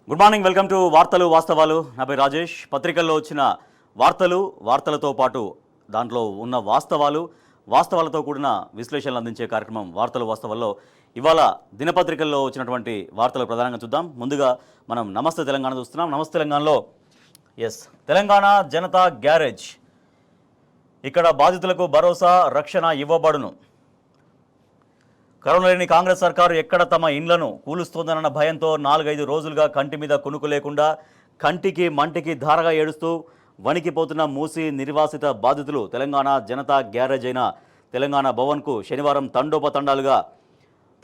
Good morning, welcome to వార్తలు వాస్తవాలు. నా పేరు రాజేష్. పత్రికల్లో వచ్చిన వార్తలతో పాటు దాంట్లో ఉన్న వాస్తవాలతో కూడిన విశ్లేషణలు అందించే కార్యక్రమం వార్తలు వాస్తవాల్లో ఇవాళ దినపత్రికల్లో వచ్చినటువంటి వార్తలు ప్రధానంగా చూద్దాం. ముందుగా మనం నమస్తే తెలంగాణ చూస్తున్నాం. నమస్తే తెలంగాణలో తెలంగాణ జనతా గ్యారేజ్, ఇక్కడ బాధితులకు భరోసా రక్షణ ఇవ్వబడును. కరోనా లేని కాంగ్రెస్ సర్కారు ఎక్కడ తమ ఇండ్లను కూలుస్తోందన్న భయంతో 4-5 రోజులుగా కంటి మీద కునుకు లేకుండా కంటికి మంటికి ధారగా ఏడుస్తూ వణికిపోతున్న మూసి నిర్వాసిత బాధితులు తెలంగాణ జనతా గ్యారేజ్ అయిన తెలంగాణ భవన్కు శనివారం తండోపతండాలుగా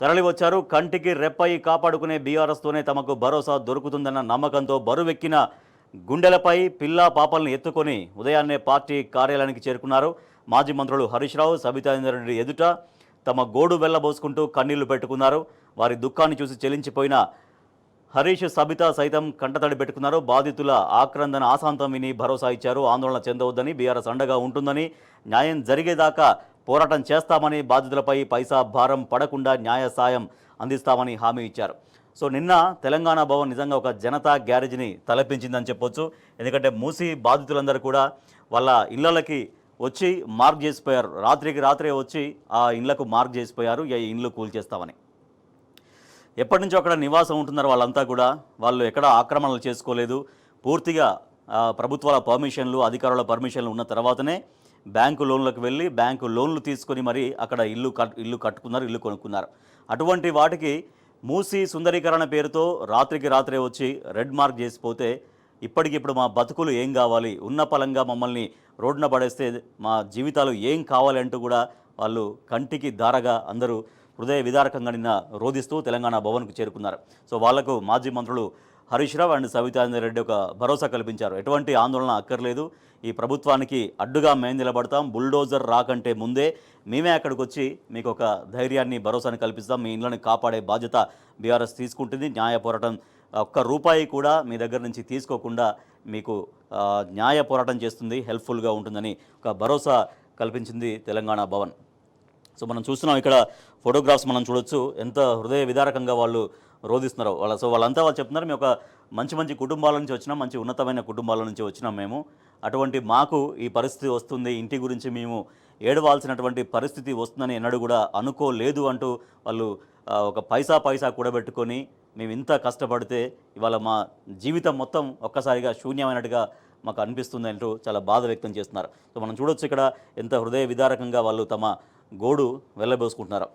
తరలివచ్చారు. కంటికి రెప్పై కాపాడుకునే బీఆర్ఎస్తోనే తమకు భరోసా దొరుకుతుందన్న నమ్మకంతో బరువెక్కిన గుండెలపై పిల్లా పాపలను ఎత్తుకొని ఉదయాన్నే పార్టీ కార్యాలయానికి చేరుకున్నారు. మాజీ మంత్రులు హరీష్ రావు, సబితా ఇంద్రారెడ్డి ఎదుట తమ గోడు వెళ్లబోసుకుంటూ కన్నీళ్లు పెట్టుకున్నారు. వారి దుఃఖాన్ని చూసి చెలించిపోయిన హరీష్, సబిత సైతం కంటతడి పెట్టుకున్నారు. బాధితుల ఆక్రందన ఆశాంతం విని భరోసా ఇచ్చారు. ఆందోళన చెందవద్దని, బీఆర్ఎస్ అండగా ఉంటుందని, న్యాయం జరిగేదాకా పోరాటం చేస్తామని, బాధితులపై పైసా భారం పడకుండా న్యాయ సాయం అందిస్తామని హామీ ఇచ్చారు. సో నిన్న తెలంగాణ భవన్ నిజంగా ఒక జనతా గ్యారేజ్ని తలపించిందని చెప్పొచ్చు. ఎందుకంటే మూసి బాధితులందరూ కూడా వాళ్ళ ఇళ్లకి వచ్చి మార్క్ చేసిపోయారు. రాత్రికి రాత్రే వచ్చి ఆ ఇళ్లకు మార్క్ చేసిపోయారు, ఈ ఇండ్లు కూల్చేస్తామని. ఎప్పటి నుంచో అక్కడ నివాసం ఉంటున్నారు వాళ్ళంతా కూడా. వాళ్ళు ఎక్కడ ఆక్రమణలు చేసుకోలేదు. పూర్తిగా ప్రభుత్వాల పర్మిషన్లు, అధికారుల పర్మిషన్లు ఉన్న తర్వాతనే బ్యాంకు లోన్లకు వెళ్ళి బ్యాంకు లోన్లు తీసుకొని మరి అక్కడ ఇల్లు కట్టుకున్నారు, ఇల్లు కొనుక్కున్నారు. అటువంటి వాటికి మూసి సుందరీకరణ పేరుతో రాత్రికి రాత్రే వచ్చి రెడ్ మార్క్ చేసిపోతే ఇప్పటికిప్పుడు మా బతుకులు ఏం కావాలి, ఉన్న పలంగా మమ్మల్ని రోడ్డున పడేస్తే మా జీవితాలు ఏం కావాలి అంటూ కూడా వాళ్ళు కంటికి దారగా అందరూ హృదయ విదారకంగా నిన్న రోధిస్తూ తెలంగాణ భవన్కు చేరుకున్నారు. సో వాళ్లకు మాజీ మంత్రులు హరీష్ రావు అండ్ సబితా ఇంద్రారెడ్డి ఒక భరోసా కల్పించారు. ఎటువంటి ఆందోళన అక్కర్లేదు, ఈ ప్రభుత్వానికి అడ్డుగా మేము నిలబడతాం, బుల్డోజర్ రాకంటే ముందే మేమే అక్కడికి వచ్చి మీకు ఒక ధైర్యాన్ని, భరోసాని కల్పిస్తాం, మీ ఇళ్లను కాపాడే బాధ్యత బీఆర్ఎస్ తీసుకుంటుంది, న్యాయ పోరాటం ఒక్క రూపాయి కూడా మీ దగ్గర నుంచి తీసుకోకుండా మీకు న్యాయ పోరాటం చేస్తుంది, హెల్ప్ఫుల్గా ఉంటుందని ఒక భరోసా కల్పించింది తెలంగాణ భవన్. సో మనం చూస్తున్నాం ఇక్కడ ఫోటోగ్రాఫ్స్ మనం చూడొచ్చు, ఎంత హృదయ విదారకంగా వాళ్ళు రోధిస్తున్నారు. వాళ్ళంతా చెప్తున్నారు, మేము ఒక మంచి కుటుంబాల నుంచి వచ్చినాం, మంచి ఉన్నతమైన కుటుంబాల నుంచి వచ్చినాం మేము. అటువంటి మాకు ఈ పరిస్థితి వస్తుంది, ఇంటి గురించి మేము ఏడవాల్సినటువంటి పరిస్థితి వస్తుందని ఎన్నడూ కూడా అనుకోలేదు అంటూ వాళ్ళు ఒక పైసా కూడబెట్టుకొని మేము ఇంత కష్టపడితే ఇవాళ మా జీవితం మొత్తం ఒక్కసారిగా శూన్యమైనట్టుగా మాకు అనిపిస్తుంది అంటూ చాలా బాధ వ్యక్తం చేస్తున్నారు. సో మనం చూడొచ్చు ఇక్కడ ఎంత హృదయ విదారకంగా వాళ్ళు తమ గోడు వెళ్ళబోసుకుంటున్నారు.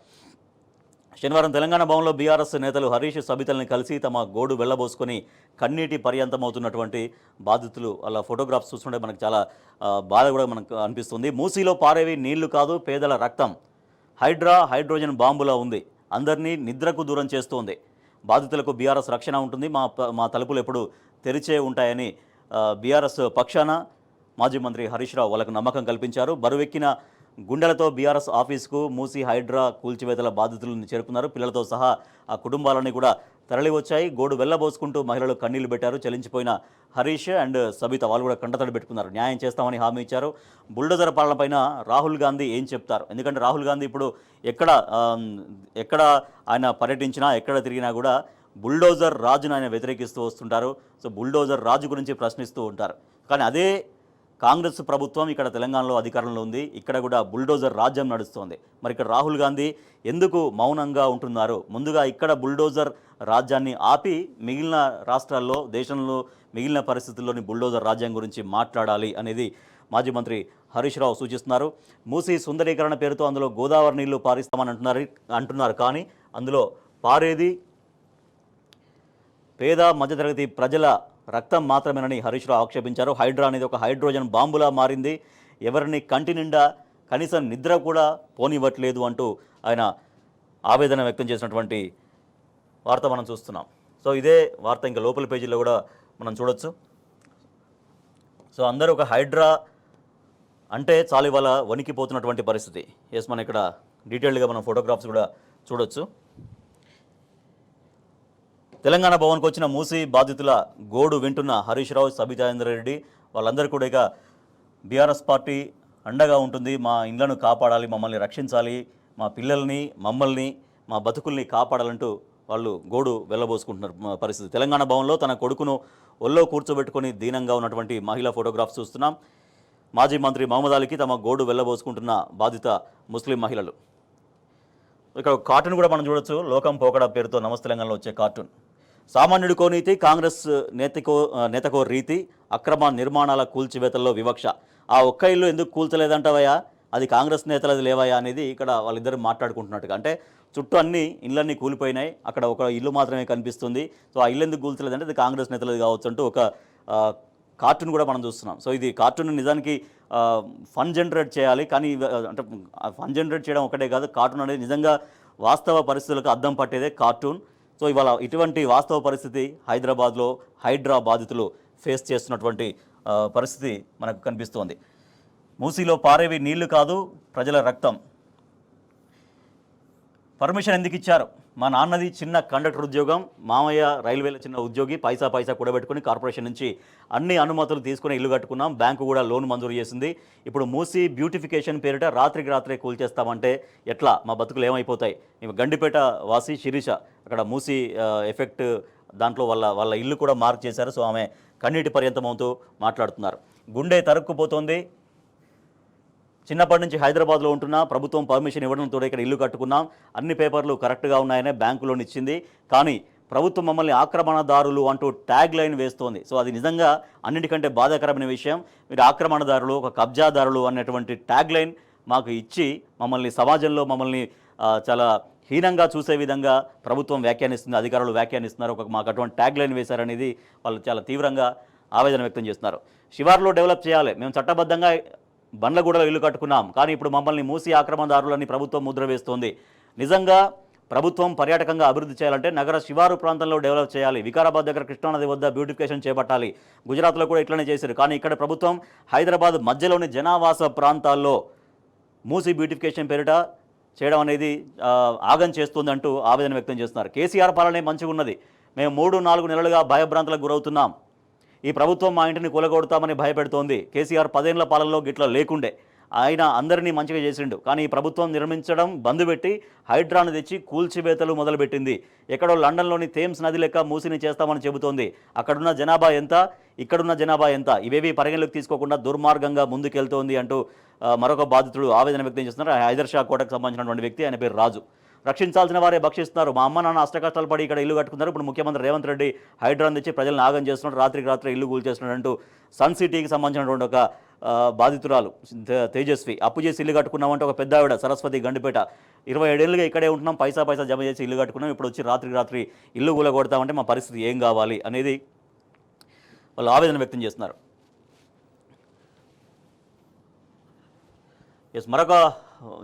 శనివారం తెలంగాణ భవన్లో బీఆర్ఎస్ నేతలు హరీష్, సబితల్ని కలిసి తమ గోడు వెళ్ళబోసుకొని కన్నీటి పర్యంతమవుతున్నటువంటి బాధితులు వాళ్ళ ఫోటోగ్రాఫ్స్ చూస్తుంటే మనకు చాలా బాధ కూడా మనకు అనిపిస్తుంది. మూసీలో పారేవి నీళ్లు కాదు, పేదల రక్తం. హైడ్రోజన్ బాంబులా ఉంది, అందరినీ నిద్రకు దూరం చేస్తోంది. బాధితులకు బీఆర్ఎస్ రక్షణ ఉంటుంది, మా తలుపులు ఎప్పుడు తెరిచే ఉంటాయని బీఆర్ఎస్ పక్షాన మాజీ మంత్రి హరీష్ రావు వాళ్ళకు నమ్మకం కల్పించారు. బరువెక్కిన గుండెలతో బీఆర్ఎస్ ఆఫీస్కు మూసి హైడ్రా కూల్చివేతల బాధితులను చేరుకున్నారు. పిల్లలతో సహా ఆ కుటుంబాలన్నీ కూడా తరలి వచ్చాయి. గోడు వెళ్ళబోసుకుంటూ మహిళలు కన్నీళ్లు పెట్టారు. చలించిపోయిన హరీష్ అండ్ సబిత వాళ్ళు కూడా కంటతడి పెట్టుకున్నారు. న్యాయం చేస్తామని హామీ ఇచ్చారు. బుల్డోజర్ పాలనపైన రాహుల్ గాంధీ ఏం చెప్తారు? ఎందుకంటే రాహుల్ గాంధీ ఇప్పుడు ఎక్కడ ఆయన పర్యటించినా, ఎక్కడ తిరిగినా కూడా బుల్డోజర్ రాజును ఆయన వ్యతిరేకిస్తూ వస్తుంటారు. సో బుల్డోజర్ రాజు గురించి ప్రశ్నిస్తూ ఉంటారు. కానీ అదే కాంగ్రెస్ ప్రభుత్వం ఇక్కడ తెలంగాణలో అధికారంలో ఉంది, ఇక్కడ కూడా బుల్డోజర్ రాజ్యం నడుస్తోంది. మరి ఇక్కడ రాహుల్ గాంధీ ఎందుకు మౌనంగా ఉంటున్నారు? ముందుగా ఇక్కడ బుల్డోజర్ రాజ్యాన్ని ఆపి మిగిలిన రాష్ట్రాల్లో, దేశంలో మిగిలిన పరిస్థితుల్లోని బుల్డోజర్ రాజ్యం గురించి మాట్లాడాలి అనేది మాజీ మంత్రి హరీష్ రావు సూచిస్తున్నారు. మూసి సుందరీకరణ పేరుతో అందులో గోదావరి నీళ్లు పారిస్తామని అంటున్నారు. కానీ అందులో పారేది పేద మధ్యతరగతి ప్రజల రక్తం మాత్రమేనని హరీష్ రావు ఆక్షేపించారు. హైడ్రా అనేది ఒక హైడ్రోజన్ బాంబులా మారింది, ఎవరిని కంటి నిండా కనీసం నిద్ర కూడా పోనివ్వట్లేదు అంటూ ఆయన ఆవేదన వ్యక్తం చేసినటువంటి వార్త మనం చూస్తున్నాం. సో ఇదే వార్త ఇంకా లోపల పేజీలో కూడా మనం చూడొచ్చు. సో అందరూ ఒక హైడ్రా అంటే చాలు ఇవాళ వణికిపోతున్నటువంటి పరిస్థితి. మనం ఇక్కడ డీటెయిల్డ్గా మనం ఫోటోగ్రాఫ్స్ కూడా చూడొచ్చు. తెలంగాణ భవన్కు వచ్చిన మూసి బాధితుల గోడు వింటున్న హరీష్ రావు, సబితా ఇంద్రారెడ్డి వాళ్ళందరూ కూడా ఇక బీఆర్ఎస్ పార్టీ అండగా ఉంటుంది, మా ఇళ్లను కాపాడాలి, మమ్మల్ని రక్షించాలి, మా పిల్లల్ని, మమ్మల్ని, మా బతుకుల్ని కాపాడాలంటూ వాళ్ళు గోడు వెళ్ళబోసుకుంటున్నారు పరిస్థితి. తెలంగాణ భవన్లో తన కొడుకును ఒళ్ళో కూర్చోబెట్టుకొని దీనంగా ఉన్నటువంటి మహిళా ఫోటోగ్రాఫ్స్ చూస్తున్నాం. మాజీ మంత్రి మహమ్మద్ అలీకి తమ గోడు వెళ్ళబోసుకుంటున్న బాధిత ముస్లిం మహిళలు. ఇక్కడ కార్టూన్ కూడా మనం చూడొచ్చు. లోకం పోకడ పేరుతో నమస్తే తెలంగాణలో వచ్చే కార్టూన్. సామాన్యుడికో నీతి, కాంగ్రెస్ నేతకో రీతి, అక్రమ నిర్మాణాల కూల్చివేతల్లో వివక్ష. ఆ ఒక్క ఇల్లు ఎందుకు కూల్చలేదంటావయ్యా, అది కాంగ్రెస్ నేతలది లేవయ్యా అనేది ఇక్కడ వాళ్ళిద్దరు మాట్లాడుకుంటున్నట్టుగా. అంటే చుట్టూ అన్ని ఇళ్ళన్నీ కూలిపోయినాయి, అక్కడ ఒక ఇల్లు మాత్రమే కనిపిస్తుంది. సో ఆ ఇల్లు ఎందుకు కూల్చలేదంటే అది కాంగ్రెస్ నేతలది కావచ్చు అంటూ ఒక కార్టూన్ కూడా మనం చూస్తున్నాం. సో ఇది కార్టూన్ నిజానికి ఫన్ జనరేట్ చేయాలి, కానీ అంటే ఫన్ జనరేట్ చేయడం ఒకటే కాదు, కార్టూన్ అనేది నిజంగా వాస్తవ పరిస్థితులకు అద్దం పట్టేదే కార్టూన్. సో ఇవాళ ఇటువంటి వాస్తవ పరిస్థితి హైదరాబాద్లో హైడ్రా బాధితులు ఫేస్ చేస్తున్నటువంటి పరిస్థితి మనకు కనిపిస్తోంది. మూసీలో పారేవి నీళ్లు కాదు, ప్రజల రక్తం. పర్మిషన్ ఎందుకు ఇచ్చారు? మా నాన్నది చిన్న కండక్టర్ ఉద్యోగం, మామయ్య రైల్వేలో చిన్న ఉద్యోగి, పైసా కూడబెట్టుకుని కార్పొరేషన్ నుంచి అన్ని అనుమతులు తీసుకుని ఇల్లు కట్టుకున్నాం, బ్యాంకు కూడా లోన్ మంజూరు చేసింది. ఇప్పుడు మూసీ బ్యూటిఫికేషన్ పేరిట రాత్రికి రాత్రే కూల్చేస్తామంటే ఎట్లా? మా బతుకులు ఏమైపోతాయి? గండిపేట వాసి శిరీష అక్కడ మూసీ ఎఫెక్ట్ దాంట్లో వాళ్ళ ఇల్లు కూడా మార్క్ చేశారు. సో ఆమె కన్నీటి పర్యంతమవుతూ మాట్లాడుతున్నారు. గుండె తరుక్కుపోతోంది. చిన్నప్పటి నుంచి హైదరాబాద్లో ఉంటున్నా, ప్రభుత్వం పర్మిషన్ ఇవ్వడంతో ఇక్కడ ఇల్లు కట్టుకున్నాం, అన్ని పేపర్లు కరెక్ట్గా ఉన్నాయనే బ్యాంకు లోన్ ఇచ్చింది, కానీ ప్రభుత్వం మమ్మల్ని ఆక్రమణదారులు అంటూ ట్యాగ్ లైన్ వేస్తోంది. సో అది నిజంగా అన్నిటికంటే బాధాకరమైన విషయం. మీరు ఆక్రమణదారులు, ఒక కబ్జాదారులు అన్నటువంటి ట్యాగ్ లైన్ మాకు ఇచ్చి మమ్మల్ని సమాజంలో చాలా హీనంగా చూసే విధంగా ప్రభుత్వం వ్యాఖ్యానిస్తుంది, అధికారులు వ్యాఖ్యానిస్తున్నారు. మాకు అటువంటి ట్యాగ్ లైన్ వేశారనేది వాళ్ళు చాలా తీవ్రంగా ఆవేదన వ్యక్తం చేస్తున్నారు. శివార్లో డెవలప్ చేయాలి, మేము చట్టబద్ధంగా బండ్లగూడలో ఇల్లు కట్టుకున్నాం, కానీ ఇప్పుడు మమ్మల్ని మూసి ఆక్రమణదారులని ప్రభుత్వం ముద్ర వేస్తోంది. నిజంగా ప్రభుత్వం పర్యాటకంగా అభివృద్ధి చేయాలంటే నగర శివారు ప్రాంతంలో డెవలప్ చేయాలి. వికారాబాద్ దగ్గర కృష్ణానది వద్ద బ్యూటిఫికేషన్ చేపట్టాలి. గుజరాత్లో కూడా ఇట్లనే చేశారు, కానీ ఇక్కడ ప్రభుత్వం హైదరాబాద్ మధ్యలోని జనావాస ప్రాంతాల్లో మూసి బ్యూటిఫికేషన్ పేరిట చేయడం అనేది ఆగం చేస్తుందంటూ ఆవేదన వ్యక్తం చేస్తున్నారు. కేసీఆర్ పాలనే మంచిగా ఉన్నది, మేము 3-4 నెలలుగా భయభ్రాంతులకు గురవుతున్నాం, ఈ ప్రభుత్వం మా ఇంటిని కూలగొడతామని భయపెడుతోంది. కేసీఆర్ 10 ఏళ్ల పాలనలో గిట్లా లేకుండే, ఆయన అందరినీ మంచిగా చేసిండు, కానీ ఈ ప్రభుత్వం నిర్మించడం బంద్ పెట్టి హైడ్రాను తెచ్చి కూల్చివేతలు మొదలుపెట్టింది. ఎక్కడో లండన్లోని థేమ్స్ నది లెక్క మూసిని చేస్తామని చెబుతోంది. అక్కడున్న జనాభా ఎంత, ఇక్కడున్న జనాభా ఎంత, ఇవేవి పరిగణలోకి తీసుకోకుండా దుర్మార్గంగా ముందుకెళ్తోంది అంటూ మరొక బాధితుడు ఆవేదన వ్యక్తం చేస్తున్నారు. హైదర్ షా కోటకు సంబంధించినటువంటి వ్యక్తి, ఆయన పేరు రాజు. రక్షించాల్సిన వారే భక్షిస్తున్నారు. మా అమ్మ నాన్న అష్టకష్టాలు పడి ఇక్కడ ఇల్లు కట్టుకున్నారు, ఇప్పుడు ముఖ్యమంత్రి రేవంత్ రెడ్డి హైడ్రాన్ తెచ్చి ప్రజలను ఆగం చేస్తున్నాడు, రాత్రికి రాత్రి ఇల్లు కూల్చేస్తున్నాడు అంటూ సన్ సిటీకి సంబంధించినటువంటి ఒక బాధితురాలు తేజస్వి అప్పు చేసి ఇల్లు కట్టుకున్నామంటే ఒక పెద్ద ఆవిడ సరస్వతి గండిపేట 27 ఏళ్ళుగా ఇక్కడే ఉంటున్నాం, పైసా జమ చేసి ఇల్లు కట్టుకున్నాం, ఇప్పుడు వచ్చి రాత్రికి రాత్రి ఇల్లు కూలగొడతామంటే మా పరిస్థితి ఏం కావాలి అనేది వాళ్ళు ఆవేదన వ్యక్తం చేస్తున్నారు. మరొక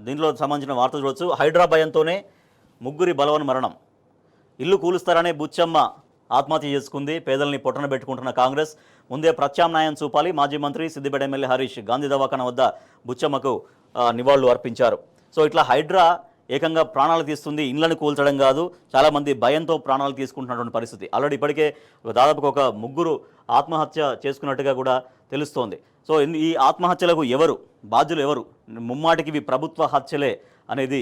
దీంట్లో సంబంధించిన వార్త చూడవచ్చు. హైడ్రా భయంతోనే 3 బలవన్ మరణం. ఇల్లు కూలుస్తారనే బుచ్చమ్మ ఆత్మహత్య చేసుకుంది. పేదల్ని పొట్టన పెట్టుకుంటున్న కాంగ్రెస్ ముందే ప్రత్యామ్నాయం చూపాలి. మాజీ మంత్రి సిద్దిపేట ఎమ్మెల్యే హరీష్ గాంధీ దవాఖాన వద్ద బుచ్చమ్మకు నివాళులు అర్పించారు. సో ఇట్లా హైడ్రా ఏకంగా ప్రాణాలు తీస్తుంది, ఇళ్లను కూల్చడం కాదు, చాలామంది భయంతో ప్రాణాలు తీసుకుంటున్నటువంటి పరిస్థితి. ఆల్రెడీ ఇప్పటికే దాదాపుగా ఒక 3 ఆత్మహత్య చేసుకున్నట్టుగా కూడా తెలుస్తోంది. సో ఈ ఆత్మహత్యలకు ఎవరు బాధ్యులు, ఎవరు? ముమ్మాటికి ఇవి ప్రభుత్వ హత్యలే అనేది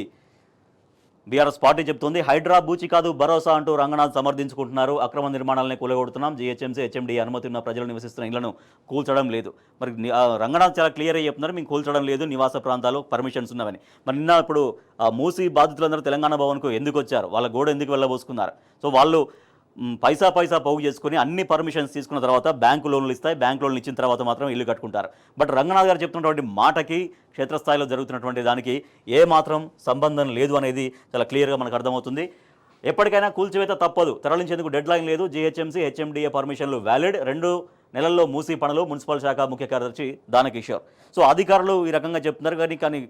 బీఆర్ఎస్ పార్టీ చెబుతోంది. హైడ్రా బూచి కాదు భరోసా అంటూ రంగనాథ్ సమర్థించుకుంటున్నారు. అక్రమ నిర్మాణాలని కూలగొడుతున్నాం, జీహెచ్ఎంసీ హెచ్ఎండి అనుమతి ఉన్న ప్రజలు నివసిస్తున్న ఇళ్లను కూల్చడం లేదు. మరి రంగనాథ్ చాలా క్లియర్గా చెప్తున్నారు, మేము కూల్చడం లేదు, నివాస ప్రాంతాలు పర్మిషన్స్ ఉన్నవని. మరి నిన్న ఇప్పుడు మూసి బాధితులందరూ తెలంగాణ భవన్కు ఎందుకు వచ్చారు? వాళ్ళ గోడ ఎందుకు వెళ్ళబోసుకున్నారు? సో వాళ్ళు పైసా పోగు చేసుకుని అన్ని పర్మిషన్స్ తీసుకున్న తర్వాత బ్యాంకు లోన్లు ఇస్తాయి, బ్యాంకు లోన్లు ఇచ్చిన తర్వాత మాత్రం ఇల్లు కట్టుకుంటారు. బట్ రంగనాథ్ గారు చెప్తున్నటువంటి మాటకి క్షేత్రస్థాయిలో జరుగుతున్నటువంటి దానికి ఏ మాత్రం సంబంధం లేదు అనేది చాలా క్లియర్గా మనకు అర్థమవుతుంది. ఎప్పటికైనా కూల్చివేత తప్పదు, తరలించేందుకు డెడ్ లైన్ లేదు. జీహెచ్ఎంసీ హెచ్ఎండిఏ పర్మిషన్లు వ్యాలిడ్. 2 నెలల్లో మూసి పనులు. మున్సిపల్ శాఖ ముఖ్య కార్యదర్శి దానకిషోర్. సో అధికారులు ఈ రకంగా చెప్తున్నారు, కానీ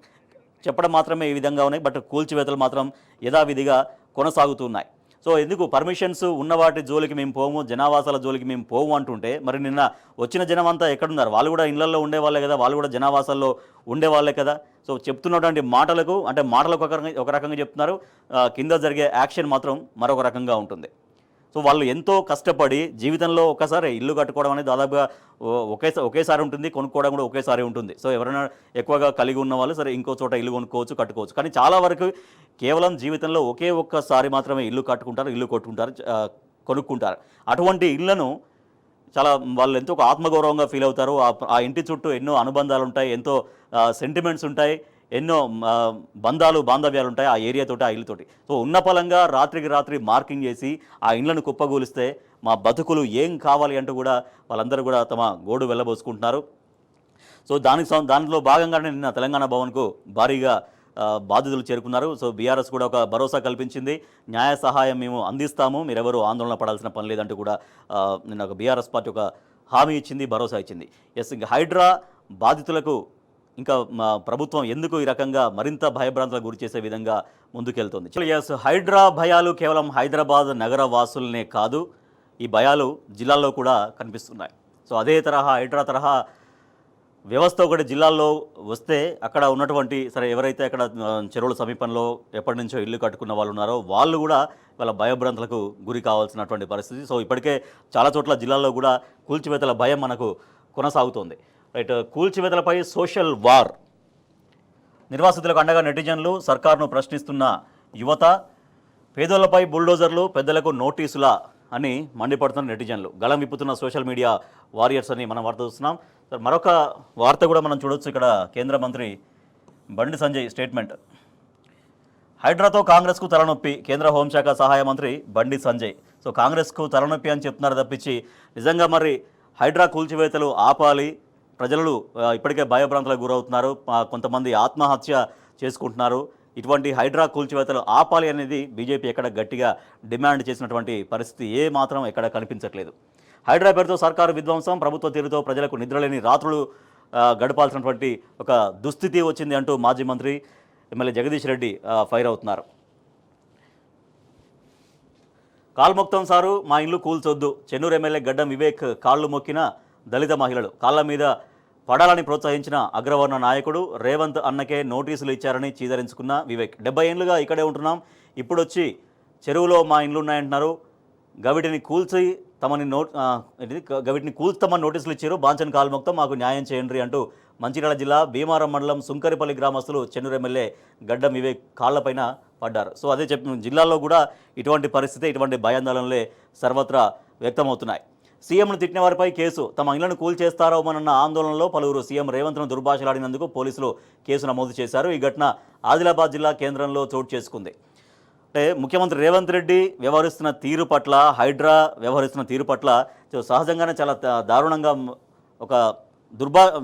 చెప్పడం మాత్రమే ఈ విధంగా ఉన్నాయి. బట్ కూల్చివేతలు మాత్రం యథావిధిగా కొనసాగుతున్నాయి. సో ఎందుకు పర్మిషన్స్ ఉన్న వాటి జోలికి మేము పోము, జనావాసాల జోలికి మేము పోము అంటుంటే, మరి నిన్న వచ్చిన జనం అంతా ఎక్కడున్నారు? వాళ్ళు కూడా ఇళ్లలో ఉండేవాళ్ళే కదా, వాళ్ళు కూడా జనావాసాల్లో ఉండేవాళ్ళే కదా. సో చెప్తున్నటువంటి మాటలకు ఒక రకంగా చెప్తున్నారు, కింద జరిగే యాక్షన్ మాత్రం మరొక రకంగా ఉంటుంది. సో వాళ్ళు ఎంతో కష్టపడి జీవితంలో ఒకసారి ఇల్లు కట్టుకోవడం అనేది దాదాపుగా ఒకేసారి ఉంటుంది, కొనుక్కోవడం కూడా ఒకేసారి ఉంటుంది. సో ఎవరైనా ఎక్కువగా కలిగి ఉన్న వాళ్ళు సరే ఇంకో చోట ఇల్లు కొనుక్కోవచ్చు, కట్టుకోవచ్చు. కానీ చాలా వరకు కేవలం జీవితంలో ఒకే ఒక్కసారి మాత్రమే ఇల్లు కట్టుకుంటారు, ఇల్లు కొనుక్కుంటారు. అటువంటి ఇళ్లను చాలా వాళ్ళు ఎంతో ఒక ఆత్మగౌరవంగా ఫీల్ అవుతారు. ఆ ఇంటి చుట్టూ ఎన్నో అనుబంధాలు ఉంటాయి, ఎంతో సెంటిమెంట్స్ ఉంటాయి, ఎన్నో బాంధవ్యాలు ఉంటాయి ఆ ఏరియాతోటి, ఆ ఇల్లుతోటి. సో ఉన్న పలంగా రాత్రికి రాత్రి మార్కింగ్ చేసి ఆ ఇళ్లను కుప్పగూలిస్తే మా బతుకులు ఏం కావాలి అంటూ కూడా వాళ్ళందరూ కూడా తమ గోడు వెళ్ళబోసుకుంటున్నారు. సో దాంట్లో భాగంగానే నిన్న తెలంగాణ భవన్కు భారీగా బాధితులు చేరుకున్నారు. సో బీఆర్ఎస్ కూడా ఒక భరోసా కల్పించింది, న్యాయ సహాయం మేము అందిస్తాము, మీరెవరూ ఆందోళన పడాల్సిన పని లేదంటూ కూడా నిన్న ఒక బీఆర్ఎస్ పార్టీ ఒక హామీ ఇచ్చింది, భరోసా ఇచ్చింది. ఎస్, ఇంకా హైడ్రా బాధితులకు ఇంకా ప్రభుత్వం ఎందుకు ఈ రకంగా మరింత భయభ్రాంతులకు గురి చేసే విధంగా ముందుకెళ్తుంది? ఎస్, హైడ్రా భయాలు కేవలం హైదరాబాద్ నగర వాసులనే కాదు, ఈ భయాలు జిల్లాల్లో కూడా కనిపిస్తున్నాయి. సో అదే తరహా హైడ్రా తరహా వ్యవస్థ ఒకటి జిల్లాల్లో వస్తే అక్కడ ఉన్నటువంటి ఎవరైతే అక్కడ చెరువుల సమీపంలో ఎప్పటి నుంచో ఇల్లు కట్టుకున్న వాళ్ళు ఉన్నారో వాళ్ళు కూడా వాళ్ళ భయభ్రాంతులకు గురి కావాల్సినటువంటి పరిస్థితి. సో ఇప్పటికే చాలా చోట్ల జిల్లాల్లో కూడా కూల్చివేతల భయం మనకు కొనసాగుతోంది. రైట్, కూల్చివేతలపై సోషల్ వార్, నిర్వాసితులకు అండగా నెటిజన్లు, సర్కార్ను ప్రశ్నిస్తున్న యువత, పేదోళ్లపై బుల్డోజర్లు, పెద్దలకు నోటీసులా అని మండిపడుతున్న నెటిజన్లు, గళం విప్పుతున్న సోషల్ మీడియా వారియర్స్ అని మనం వార్త చూస్తున్నాం. మరొక వార్త కూడా మనం చూడొచ్చు. ఇక్కడ కేంద్ర మంత్రి బండి సంజయ్ స్టేట్మెంట్. హైడ్రాతో కాంగ్రెస్కు తలనొప్పి, కేంద్ర హోంశాఖ సహాయ మంత్రి బండి సంజయ్. సో కాంగ్రెస్కు తలనొప్పి అని చెప్తున్నారు తప్పించి నిజంగా మరి హైడ్రా కూల్చివేతలు ఆపాలి, ప్రజలు ఇప్పటికే భయభ్రాంతులకు గురవుతున్నారు, కొంతమంది ఆత్మహత్య చేసుకుంటున్నారు, ఇటువంటి హైడ్రా కూల్చివేతలు ఆపాలి అనేది బీజేపీ ఎక్కడ గట్టిగా డిమాండ్ చేసినటువంటి పరిస్థితి ఏ మాత్రం ఎక్కడ కనిపించట్లేదు. హైడ్రా పేరుతో సర్కారు విధ్వంసం, ప్రభుత్వ తీరుతో ప్రజలకు నిద్రలేని రాత్రులు గడపాల్సినటువంటి ఒక దుస్థితి వచ్చింది అంటూ మాజీ మంత్రి ఎమ్మెల్యే జగదీష్ రెడ్డి ఫైర్ అవుతున్నారు. కాల్మొక్తం సారు, మా ఇల్లు కూల్చొద్దు, చెన్నూరు ఎమ్మెల్యే గడ్డం వివేక్ కాళ్ళు మొక్కిన దళిత మహిళలు, కాళ్ళ మీద పడాలని ప్రోత్సహించిన అగ్రవర్ణ నాయకుడు రేవంత్ అన్నకే నోటీసులు ఇచ్చారని చీదరించుకున్న వివేక్. 70 ఏళ్ళుగా ఇక్కడే ఉంటున్నాం, ఇప్పుడొచ్చి చెరువులో మా ఇండ్లు ఉన్నాయంటున్నారు, గవిటిని కూల్చుతామని నోటీసులు ఇచ్చారు, బాంచన్ కాల్మొక్తం, మాకు న్యాయం చేయండి అంటూ మంచిర్యాల జిల్లా భీమారం మండలం సుంకరిపల్లి గ్రామస్తులు చెన్నూరు ఎమ్మెల్యే గడ్డం వివేక్ కాళ్లపైన పడ్డారు. సో అదే జిల్లాలో కూడా ఇటువంటి పరిస్థితి, ఇటువంటి భయాందోళనలే సర్వత్రా వ్యక్తమవుతున్నాయి. సీఎంను తిట్టిన వారిపై కేసు, తమ ఇళ్లను కూల్చేస్తారోమన్న ఆందోళనలో పలువురు సీఎం రేవంత్ను దుర్భాషలాడినందుకు పోలీసులు కేసు నమోదు చేశారు. ఈ ఘటన ఆదిలాబాద్ జిల్లా కేంద్రంలో చోటు చేసుకుంది. అంటే ముఖ్యమంత్రి రేవంత్ రెడ్డి వ్యవహరిస్తున్న తీరు పట్ల, హైడ్రా వ్యవహరిస్తున్న తీరు పట్ల సహజంగానే చాలా దారుణంగా ఒక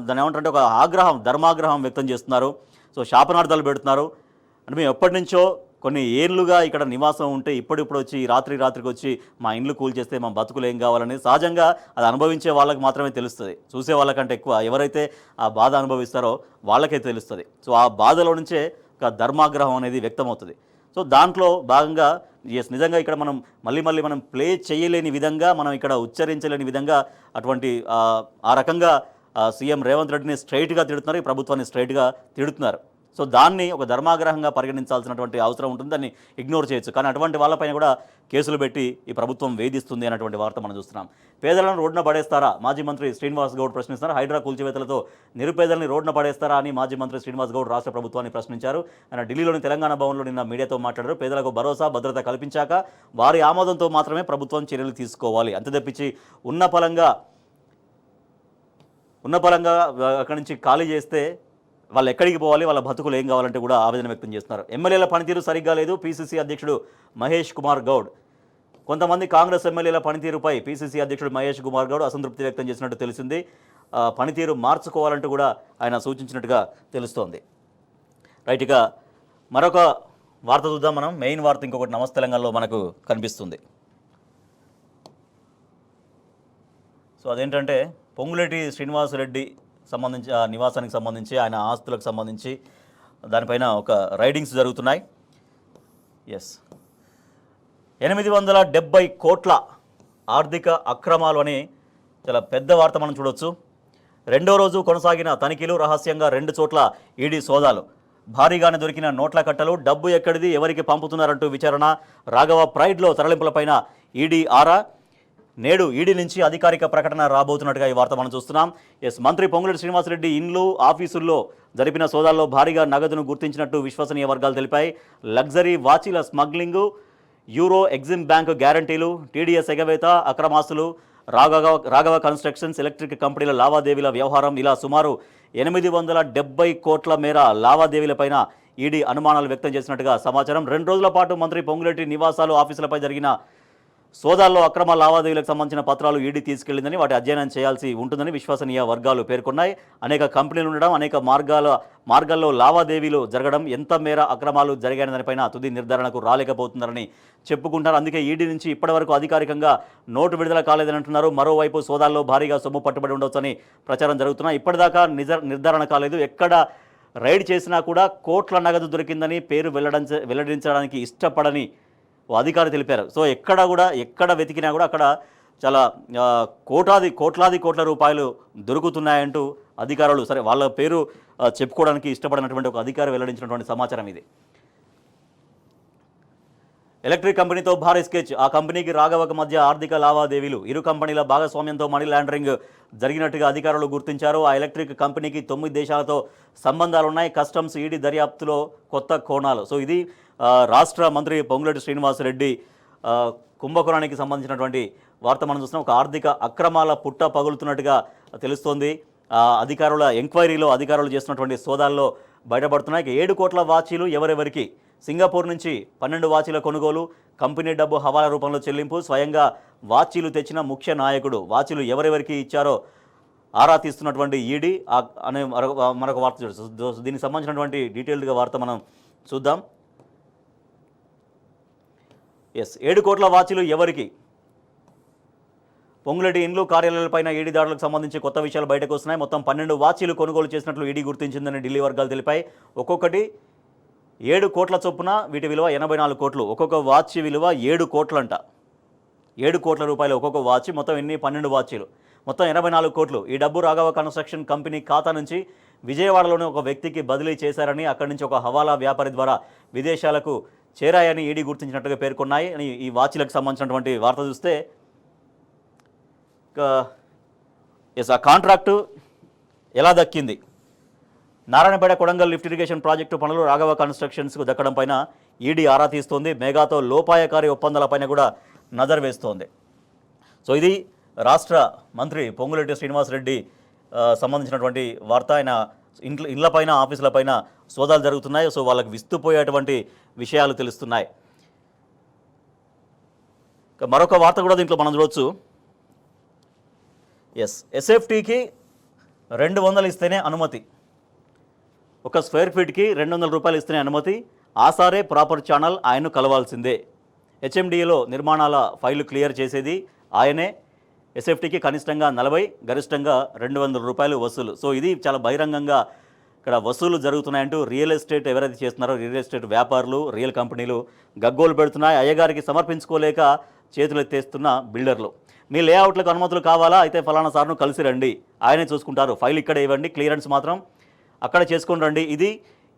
దాన్ని ఏమంటారంటే ఒక ధర్మాగ్రహం వ్యక్తం చేస్తున్నారు. సో శాపనార్థాలు పెడుతున్నారు. అంటే మేము ఎప్పటి నుంచో కొన్ని ఏళ్ళుగా ఇక్కడ నివాసం ఉంటే ఇప్పుడిప్పుడు వచ్చి రాత్రికి వచ్చి మా ఇండ్లు కూల్చేస్తే మా బతుకులు ఏం కావాలని సహజంగా అది అనుభవించే వాళ్ళకి మాత్రమే తెలుస్తుంది, చూసే వాళ్ళకంటే ఎక్కువ ఎవరైతే ఆ బాధ అనుభవిస్తారో వాళ్ళకే తెలుస్తుంది. సో ఆ బాధలో నుంచే ఒక ధర్మాగ్రహం అనేది వ్యక్తమవుతుంది. సో దాంట్లో భాగంగా నిజంగా ఇక్కడ మనం మళ్ళీ మనం ప్లే చేయలేని విధంగా, మనం ఇక్కడ ఉచ్చరించలేని విధంగా అటువంటి ఆ రకంగా సీఎం రేవంత్ రెడ్డిని స్ట్రైట్గా తిడుతున్నారు, ఈ ప్రభుత్వాన్ని స్ట్రైట్గా తిడుతున్నారు. సో దాన్ని ఒక ధర్మాగ్రహంగా పరిగణించాల్సినటువంటి అవసరం ఉంటుంది, దాన్ని ఇగ్నోర్ చేయొచ్చు. కానీ అటువంటి వాళ్ళపైన కూడా కేసులు పెట్టి ఈ ప్రభుత్వం వేధిస్తుంది అన్నటువంటి వార్త మనం చూస్తున్నాం. పేదలను రోడ్డున పడేస్తారా, మాజీ మంత్రి శ్రీనివాస్ గౌడ్ ప్రశ్నిస్తున్నారు. హైడ్రా కూల్చివేతలతో నిరుపేదల్ని రోడ్డున పడేస్తారా అని మాజీ మంత్రి శ్రీనివాస్ గౌడ్ రాష్ట్ర ప్రభుత్వాన్ని ప్రశ్నించారు. ఆయన ఢిల్లీలోని తెలంగాణ భవన్లో నిన్న మీడియాతో మాట్లాడారు. పేదలకు భరోసా, భద్రత కల్పించాక వారి ఆమోదంతో మాత్రమే ప్రభుత్వం చర్యలు తీసుకోవాలి, అంతే తప్పించి ఉన్న పలంగా అక్కడి నుంచి ఖాళీ చేస్తే వాళ్ళు ఎక్కడికి పోవాలి, వాళ్ళ బతుకులు ఏం కావాలంటే కూడా ఆవేదన వ్యక్తం చేస్తున్నారు. ఎమ్మెల్యేల పనితీరు సరిగ్గా లేదు, పీసీసీ అధ్యక్షుడు మహేష్ కుమార్ గౌడ్. కొంతమంది కాంగ్రెస్ ఎమ్మెల్యేల పనితీరుపై పీసీసీ అధ్యక్షుడు మహేష్ కుమార్ గౌడ్ అసంతృప్తి వ్యక్తం చేసినట్టు తెలిసింది. పనితీరు మార్చుకోవాలంటూ కూడా ఆయన సూచించినట్టుగా తెలుస్తోంది. రైట్, ఇక మరొక వార్త చూద్దాం మనం. మెయిన్ వార్త ఇంకొకటి నమస్తే తెలంగాణలో మనకు కనిపిస్తుంది. సో అదేంటంటే పొంగులేటి శ్రీనివాసరెడ్డి సంబంధించి ఆ నివాసానికి సంబంధించి, ఆయన ఆస్తులకు సంబంధించి దానిపైన ఒక రైడింగ్స్ జరుగుతున్నాయి. ఎస్, 870 కోట్ల ఆర్థిక అక్రమాలు అని చాలా పెద్ద వార్త మనం చూడొచ్చు. రెండో రోజు కొనసాగిన తనిఖీలు, రహస్యంగా 2 చోట్ల ఈడీ సోదాలు, భారీగానే దొరికిన నోట్ల కట్టలు, డబ్బు ఎక్కడిది, ఎవరికి పంపుతున్నారంటూ విచారణ, రాఘవ ప్రైడ్లో తరలింపులపైన ఈడీ ఆరా, నేడు ఈడీ నుంచి అధికారిక ప్రకటన రాబోతున్నట్టుగా ఈ వార్త మనం చూస్తున్నాం. మంత్రి పొంగులేటి శ్రీనివాసరెడ్డి ఇండ్లు ఆఫీసుల్లో జరిపిన సోదాల్లో భారీగా నగదును గుర్తించినట్టు విశ్వసనీయ వర్గాలు తెలిపాయి. లగ్జరీ వాచీల స్మగ్లింగు, యూరో ఎగ్జిమ్ బ్యాంకు గ్యారంటీలు, టీడీఎస్ ఎగవేత, అక్రమాస్తులు, రాఘవ కన్స్ట్రక్షన్స్, ఎలక్ట్రిక్ కంపెనీల లావాదేవీల వ్యవహారం, ఇలా సుమారు 870 కోట్ల మేర లావాదేవీలపైన ఈడీ అనుమానాలు వ్యక్తం చేసినట్టుగా సమాచారం. 2 రోజుల పాటు మంత్రి పొంగులేటి నివాసాలు, ఆఫీసులపై జరిగిన సోదాల్లో అక్రమ లావాదేవీలకు సంబంధించిన పత్రాలు ఈడీ తీసుకెళ్లిందని, వాటి అధ్యయనం చేయాల్సి ఉంటుందని విశ్వసనీయ వర్గాలు పేర్కొన్నాయి. అనేక కంపెనీలు ఉండడం, అనేక మార్గాల్లో లావాదేవీలు జరగడం, ఎంత మేర అక్రమాలు జరిగాయనే దానిపైన తుది నిర్ధారణకు రాలేకపోతున్నారని చెప్పుకుంటారు. అందుకే ఈడీ నుంచి ఇప్పటివరకు అధికారికంగా నోటు విడుదల కాలేదని అంటున్నారు. మరోవైపు సోదాల్లో భారీగా సొమ్ము పట్టుబడి ఉండవచ్చని ప్రచారం జరుగుతున్నాయి. ఇప్పటిదాకా నిర్ధారణ కాలేదు. ఎక్కడ రైడ్ చేసినా కూడా కోట్ల నగదు దొరికిందని పేరు వెల్లడించడానికి ఇష్టపడని అధికారులు తెలిపారు. సో ఎక్కడ వెతికినా కూడా అక్కడ చాలా కోట్లాది కోట్ల రూపాయలు దొరుకుతున్నాయంటూ అధికారులు, సరే వాళ్ళ పేరు చెప్పుకోవడానికి ఇష్టపడినటువంటి ఒక అధికారి వెల్లడించినటువంటి సమాచారం ఇది. ఎలక్ట్రిక్ కంపెనీతో భారీ స్కెచ్, ఆ కంపెనీకి రాఘవకు మధ్య ఆర్థిక లావాదేవీలు, ఇరు కంపెనీల భాగస్వామ్యంతో మనీ లాండరింగ్ జరిగినట్టుగా అధికారులు గుర్తించారు. ఆ ఎలక్ట్రిక్ కంపెనీకి 9 దేశాలతో సంబంధాలున్నాయి. కస్టమ్స్, ఈడీ దర్యాప్తులో కొత్త కోణాలు. సో ఇది రాష్ట్ర మంత్రి పొంగులేటి శ్రీనివాసరెడ్డి కుంభకోణానికి సంబంధించినటువంటి వార్త మనం చూస్తున్నాం. ఒక ఆర్థిక అక్రమాల పుట్ట పగులుతున్నట్టుగా తెలుస్తోంది. అధికారుల ఎంక్వైరీలో అధికారులు చేస్తున్నటువంటి సోదాల్లో బయటపడుతున్నాయి. 7 కోట్ల వాచీలు ఎవరెవరికి, సింగపూర్ నుంచి 12 వాచీల కొనుగోలు, కంపెనీ డబ్బు హవాలా రూపంలో చెల్లింపు, స్వయంగా వాచీలు తెచ్చిన ముఖ్య నాయకుడు, వాచీలు ఎవరెవరికి ఇచ్చారో ఆరా తీస్తున్నటువంటి ఈడీ అనే మరొక వార్త చూడొచ్చు. దీనికి సంబంధించినటువంటి డీటెయిల్డ్గా వార్త మనం చూద్దాం. 7 కోట్ల వాచీలు ఎవరికి, పొంగులేటి ఇండ్లు, కార్యాలయాలపైన ఈడీ దాడులకు సంబంధించి కొత్త విషయాలు బయటకు వస్తున్నాయి. మొత్తం 12 వాచీలు కొనుగోలు చేసినట్లు ఈడీ గుర్తించిందని ఢిల్లీ వర్గాలు తెలిపాయి. ఒక్కొక్కటి 7 కోట్ల చొప్పున, వీటి విలువ 84 కోట్లు. ఒక్కొక్క వాచ్ విలువ 7 కోట్లంట. 7 కోట్ల రూపాయలు ఒక్కొక్క వాచ్. మొత్తం ఎన్ని? 12 వాచీలు, మొత్తం 84 కోట్లు. ఈ డబ్బు రాఘవ కన్స్ట్రక్షన్ కంపెనీ ఖాతా నుంచి విజయవాడలోని ఒక వ్యక్తికి బదిలీ చేశారని, అక్కడి నుంచి ఒక హవాలా వ్యాపారి ద్వారా విదేశాలకు చేరాయని ఈడీ గుర్తించినట్టుగా పేర్కొన్నాయి. అని ఈ వాచీలకు సంబంధించినటువంటి వార్త చూస్తే ఆ కాంట్రాక్టు ఎలా దక్కింది? Narayanpet Kodangal lift irrigation project పనులు రాఘవ కన్స్ట్రక్షన్స్కు దక్కడం పైన ఈడీ ఆరా తీస్తోంది. మెగాతో లోపాయకారి ఒప్పందాలపైన కూడా నజర్ వేస్తోంది. సో ఇది రాష్ట్ర మంత్రి పొంగులేటి శ్రీనివాసరెడ్డి సంబంధించినటువంటి వార్త. ఆయన ఇళ్లపైన, ఆఫీసులపైన సోదాలు జరుగుతున్నాయి. సో వాళ్ళకి విస్తుపోయేటువంటి విషయాలు తెలుస్తున్నాయి. మరొక వార్త కూడా దీంట్లో మనం చూడవచ్చు. ఎస్ఎఫ్టీకి 200 ఇస్తేనే అనుమతి, ఒక స్క్వేర్ ఫీట్కి 200 రూపాయలు ఇస్తేనే అనుమతి. ఆసారే ప్రాపర్ ఛానల్, ఆయన్ను కలవాల్సిందే. హెచ్ఎండిఏలో నిర్మాణాల ఫైలు క్లియర్ చేసేది ఆయనే. ఎస్ఎఫ్టీకి కనిష్టంగా 40, గరిష్టంగా 200 రూపాయలు వసూలు. సో ఇది చాలా బహిరంగంగా ఇక్కడ వసూలు జరుగుతున్నాయంటూ రియల్ ఎస్టేట్ ఎవరైతే చేస్తున్నారో రియల్ ఎస్టేట్ వ్యాపారులు, రియల్ కంపెనీలు గగ్గోలు పెడుతున్నాయి. అయ్యగారికి సమర్పించుకోలేక చేతులు ఎత్తేస్తున్న బిల్డర్లు. మీ లేఅవుట్లకు అనుమతులు కావాలా? అయితే ఫలానా సార్ను కలిసి రండి, ఆయనే చూసుకుంటారు. ఫైల్ ఇక్కడ ఇవ్వండి, క్లియరెన్స్ మాత్రం అక్కడ చేసుకొని రండి. ఇది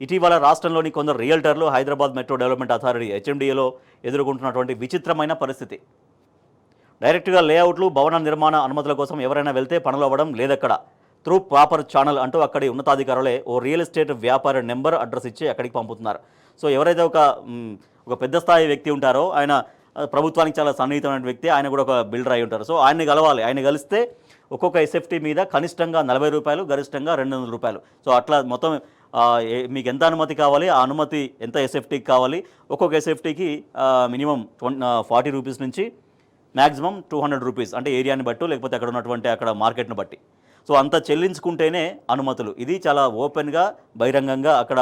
ఇటీవల రాష్ట్రంలోని కొందరు రియల్టర్లు హైదరాబాద్ మెట్రో డెవలప్మెంట్ అథారిటీ హెచ్ఎండిఏలో ఎదుర్కొంటున్నటువంటి విచిత్రమైన పరిస్థితి. డైరెక్ట్గా లేఅవుట్లు, భవన నిర్మాణ అనుమతుల కోసం ఎవరైనా వెళ్తే పనులు అవ్వడం లేదక్కడ. త్రూ ప్రాపర్ ఛానల్ అంటూ అక్కడి ఉన్నతాధికారులే ఓ రియల్ ఎస్టేట్ వ్యాపారి నెంబర్, అడ్రస్ ఇచ్చి అక్కడికి పంపుతున్నారు. సో ఎవరైతే ఒక పెద్ద స్థాయి వ్యక్తి ఉంటారో, ఆయన ప్రభుత్వానికి చాలా సన్నిహితమైన వ్యక్తి, ఆయన కూడా ఒక బిల్డర్ అయి ఉంటారు. సో ఆయన్ని కలవాలి. ఆయన కలిస్తే ఒక్కొక్క ఎస్ఎఫ్టీ మీద కనిష్టంగా 40 రూపాయలు, గరిష్టంగా 200 రూపాయలు. సో అట్లా మొత్తం మీకు ఎంత అనుమతి కావాలి, ఆ అనుమతి ఎంత ఎస్ఎఫ్టీకి కావాలి, ఒక్కొక్క ఎస్ఎఫ్టీకి మినిమం 40 రూపీస్ నుంచి మ్యాక్సిమం 200 రూపీస్, అంటే ఏరియాని బట్టి లేకపోతే అక్కడ ఉన్నటువంటి అక్కడ మార్కెట్ని బట్టి. సో అంత చెల్లించుకుంటేనే అనుమతులు. ఇది చాలా ఓపెన్గా, బహిరంగంగా అక్కడ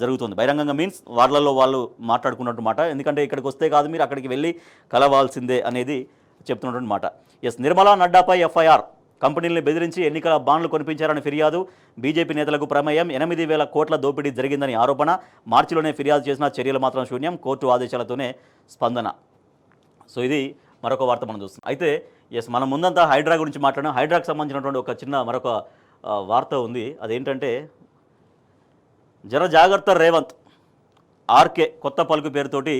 జరుగుతుంది. బహిరంగంగా మీన్స్ వాళ్ళల్లో వాళ్ళు మాట్లాడుకున్నట్టు మాట. ఎందుకంటే ఇక్కడికి వస్తే కాదు, మీరు అక్కడికి వెళ్ళి కలవాల్సిందే అనేది చెప్తున్నటువంటి మాట. నిర్మలా నడ్డాపై ఎఫ్ఐఆర్, కంపెనీలను బెదిరించి ఎన్నికల బాండ్లు కొనిపించారని ఫిర్యాదు. బీజేపీ నేతలకు ప్రమేయం, 8,000 కోట్ల దోపిడీ జరిగిందని ఆరోపణ. మార్చిలోనే ఫిర్యాదు చేసిన చర్యలు మాత్రం శూన్యం, కోర్టు ఆదేశాలతోనే స్పందన. సో ఇది మరొక వార్త మనం చూస్తున్నాం. అయితే మనం ముందంతా హైడ్రా గురించి మాట్లాడాం. హైడ్రాకు సంబంధించినటువంటి ఒక చిన్న మరొక వార్త ఉంది. అదేంటంటే, జర జాగ్రత్త రేవంత్, ఆర్కే కొత్త పలుకు పేరుతోటి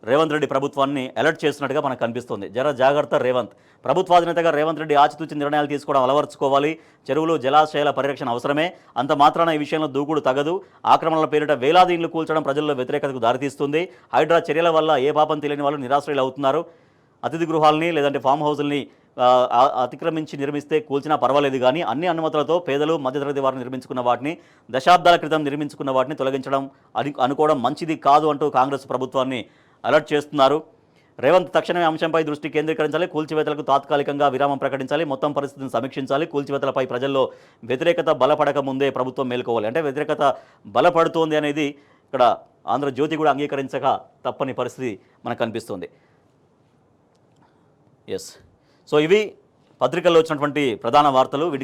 రేవంత్ రెడ్డి ప్రభుత్వాన్ని అలర్ట్ చేస్తున్నట్టుగా మనకు కనిపిస్తుంది. జర జాగ్రత్త రేవంత్. ప్రభుత్వాధినేతగా రేవంత్ రెడ్డి ఆచితూచి నిర్ణయాలు తీసుకోవడం అలవర్చుకోవాలి. చెరువులు జలాశయాల పరిరక్షణ అవసరమే. అంత మాత్రాన ఈ విషయంలో దూకుడు తగదు. ఆక్రమణల పేరిట వేలాది ఇండ్లు కూల్చడం ప్రజల్లో వ్యతిరేకతకు దారితీస్తుంది. హైడ్రా చర్యల వల్ల ఏ పాపం తెలియని వాళ్ళు నిరాశ్రయులు అవుతున్నారు. అతిథి గృహాలని లేదంటే ఫామ్ హౌజుల్ని అతిక్రమించి నిర్మిస్తే కూల్చినా పర్వాలేదు, కానీ అన్ని అనుమతులతో పేదలు మధ్యతరగతి వారు నిర్మించుకున్న వాటిని, దశాబ్దాల క్రితం నిర్మించుకున్న వాటిని తొలగించడం అనుకోవడం మంచిది కాదు అంటూ కాంగ్రెస్ ప్రభుత్వాన్ని అలర్ట్ చేస్తున్నారు. రేవంత్ తక్షణమే అంశంపై దృష్టి కేంద్రీకరించాలి. కూల్చివేతలకు తాత్కాలికంగా విరామం ప్రకటించాలి. మొత్తం పరిస్థితిని సమీక్షించాలి. కూల్చివేతలపై ప్రజల్లో వ్యతిరేకత బలపడక ముందే ప్రభుత్వం మేల్కోవాలి. అంటే వ్యతిరేకత బలపడుతోంది అనేది ఇక్కడ ఆంధ్రజ్యోతి కూడా అంగీకరించక తప్పని పరిస్థితి మనకు కనిపిస్తుంది. ఎస్, సో ఇవి పత్రికల్లో వచ్చినటువంటి ప్రధాన వార్తలు.